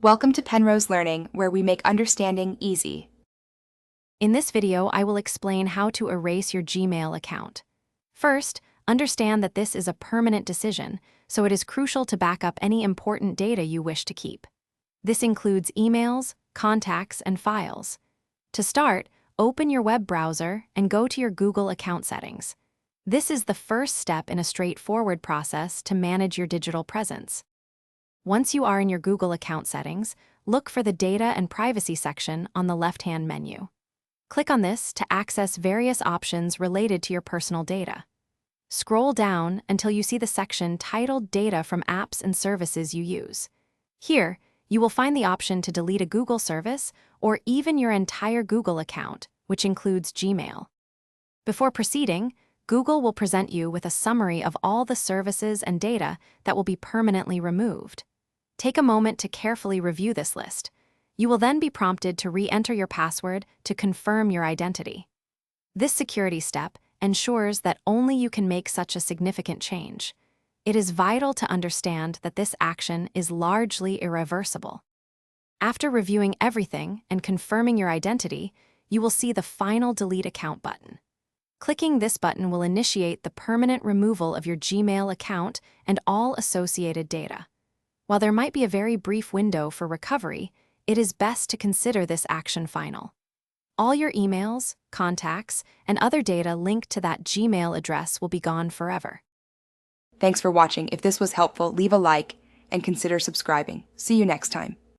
Welcome to Penrose Learning, where we make understanding easy. In this video, I will explain how to erase your Gmail account. First, understand that this is a permanent decision, so it is crucial to back up any important data you wish to keep. This includes emails, contacts, and files. To start, open your web browser and go to your Google account settings. This is the first step in a straightforward process to manage your digital presence. Once you are in your Google account settings, look for the Data and Privacy section on the left-hand menu. Click on this to access various options related to your personal data. Scroll down until you see the section titled Data from Apps and Services You Use. Here, you will find the option to delete a Google service or even your entire Google account, which includes Gmail. Before proceeding, Google will present you with a summary of all the services and data that will be permanently removed. Take a moment to carefully review this list. You will then be prompted to re-enter your password to confirm your identity. This security step ensures that only you can make such a significant change. It is vital to understand that this action is largely irreversible. After reviewing everything and confirming your identity, you will see the final Delete Account button. Clicking this button will initiate the permanent removal of your Gmail account and all associated data. While there might be a very brief window for recovery, it is best to consider this action final. All your emails, contacts, and other data linked to that Gmail address will be gone forever. Thanks for watching. If this was helpful, leave a like and consider subscribing. See you next time.